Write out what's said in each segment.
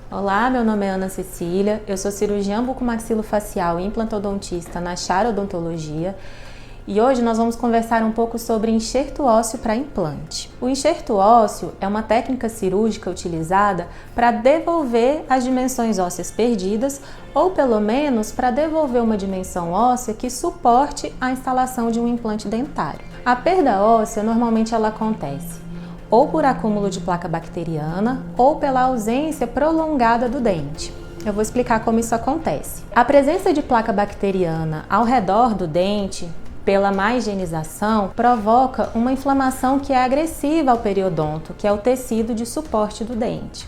Olá, meu nome é Ana Cecília, eu sou cirurgiã bucomaxilofacial e implantodontista na Chara Odontologia e hoje nós vamos conversar um pouco sobre enxerto ósseo para implante. O enxerto ósseo é uma técnica cirúrgica utilizada para devolver as dimensões ósseas perdidas ou pelo menos para devolver uma dimensão óssea que suporte a instalação de um implante dentário. A perda óssea normalmente ela acontece ou por acúmulo de placa bacteriana ou pela ausência prolongada do dente. Eu vou explicar como isso acontece. A presença de placa bacteriana ao redor do dente, pela má higienização, provoca uma inflamação que é agressiva ao periodonto, que é o tecido de suporte do dente.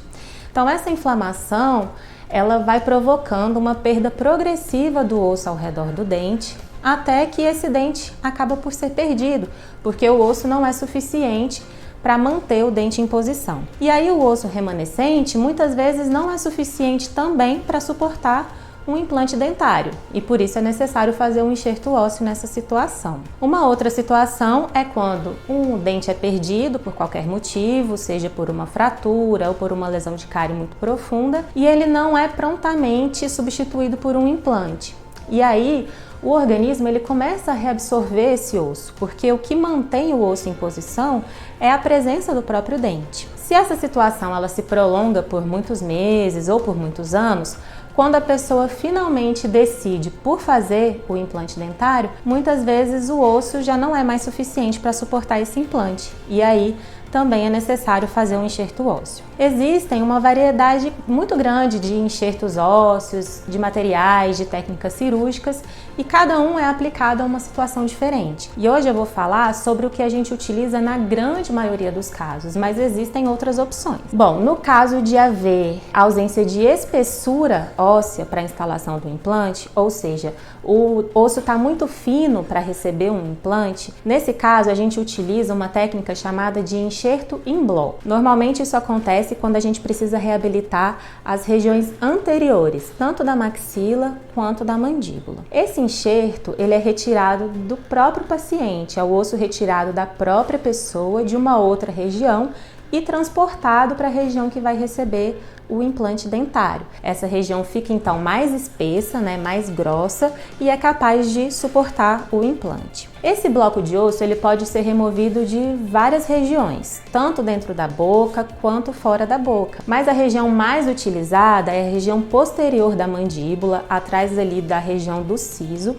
Então, essa inflamação, ela vai provocando uma perda progressiva do osso ao redor do dente, até que esse dente acaba por ser perdido, porque o osso não é suficiente para manter o dente em posição. E aí o osso remanescente muitas vezes não é suficiente também para suportar um implante dentário e por isso é necessário fazer um enxerto ósseo nessa situação. Uma outra situação é quando um dente é perdido por qualquer motivo, seja por uma fratura ou por uma lesão de cárie muito profunda, e ele não é prontamente substituído por um implante. E aí o organismo ele começa a reabsorver esse osso, porque o que mantém o osso em posição é a presença do próprio dente. Se essa situação ela se prolonga por muitos meses ou por muitos anos, quando a pessoa finalmente decide por fazer o implante dentário, muitas vezes o osso já não é mais suficiente para suportar esse implante. E aí também é necessário fazer um enxerto ósseo. Existem uma variedade muito grande de enxertos ósseos, de materiais, de técnicas cirúrgicas e cada um é aplicado a uma situação diferente. E hoje eu vou falar sobre o que a gente utiliza na grande maioria dos casos, mas existem outras opções. Bom, no caso de haver ausência de espessura óssea para a instalação do implante, ou seja, o osso está muito fino para receber um implante, nesse caso a gente utiliza uma técnica chamada de enxerto em bloco. Normalmente isso acontece quando a gente precisa reabilitar as regiões anteriores, tanto da maxila quanto da mandíbula. Esse enxerto ele é retirado do próprio paciente, é o osso retirado da própria pessoa de uma outra região e transportado para a região que vai receber o implante dentário. Essa região fica então mais espessa, mais grossa e é capaz de suportar o implante. Esse bloco de osso ele pode ser removido de várias regiões, tanto dentro da boca quanto fora da boca. Mas a região mais utilizada é a região posterior da mandíbula, atrás ali da região do siso,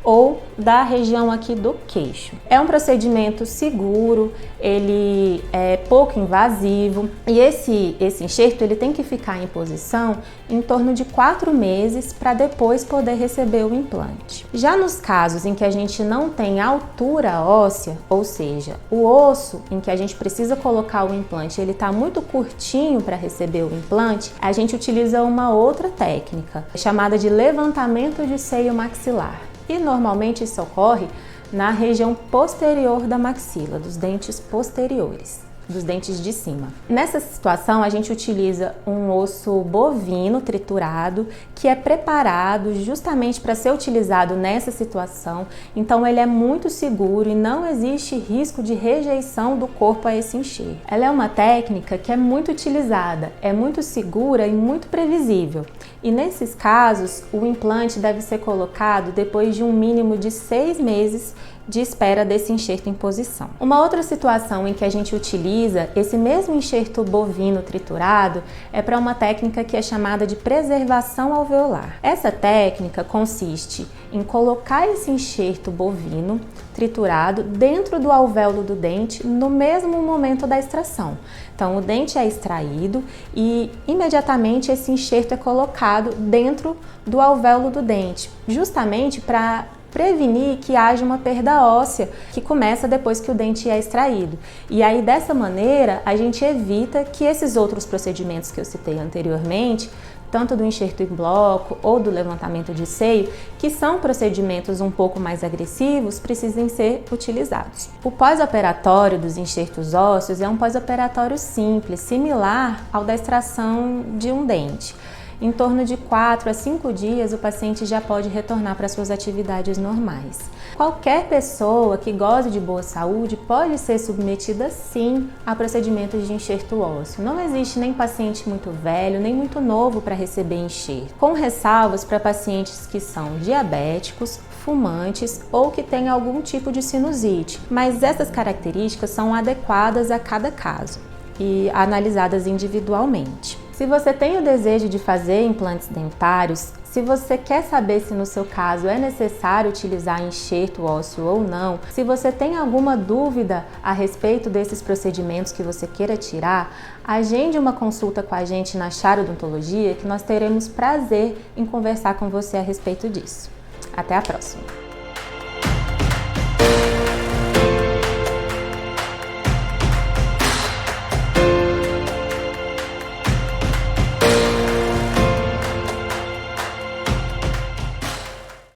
ou da região aqui do queixo. É um procedimento seguro, ele é pouco invasivo e esse enxerto ele tem que ficar em posição em torno de 4 meses para depois poder receber o implante. Já nos casos em que a gente não tem altura óssea, ou seja, o osso em que a gente precisa colocar o implante ele está muito curtinho para receber o implante, a gente utiliza uma outra técnica chamada de levantamento de seio maxilar. E normalmente isso ocorre na região posterior da maxila, dos dentes posteriores, dos dentes de cima. Nessa situação, a gente utiliza um osso bovino triturado que é preparado justamente para ser utilizado nessa situação. Então, ele é muito seguro e não existe risco de rejeição do corpo a esse enxerto. Ela é uma técnica que é muito utilizada, é muito segura e muito previsível. E nesses casos, o implante deve ser colocado depois de um mínimo de 6 meses de espera desse enxerto em posição. Uma outra situação em que a gente utiliza esse mesmo enxerto bovino triturado é para uma técnica que é chamada de preservação alveolar. Essa técnica consiste em colocar esse enxerto bovino triturado dentro do alvéolo do dente no mesmo momento da extração. Então, o dente é extraído e imediatamente esse enxerto é colocado dentro do alvéolo do dente, justamente para prevenir que haja uma perda óssea que começa depois que o dente é extraído. E aí, dessa maneira, a gente evita que esses outros procedimentos que eu citei anteriormente, tanto do enxerto em bloco ou do levantamento de seio, que são procedimentos um pouco mais agressivos, precisem ser utilizados. O pós-operatório dos enxertos ósseos é um pós-operatório simples, similar ao da extração de um dente. em torno de 4 a 5 dias o paciente já pode retornar para suas atividades normais. Qualquer pessoa que goze de boa saúde pode ser submetida sim a procedimentos de enxerto ósseo. Não existe nem paciente muito velho, nem muito novo para receber enxerto, com ressalvas para pacientes que são diabéticos, fumantes ou que têm algum tipo de sinusite, mas essas características são adequadas a cada caso e analisadas individualmente. Se você tem o desejo de fazer implantes dentários, se você quer saber se no seu caso é necessário utilizar enxerto ósseo ou não, se você tem alguma dúvida a respeito desses procedimentos que você queira tirar, agende uma consulta com a gente na Chara Odontologia que nós teremos prazer em conversar com você a respeito disso. Até a próxima!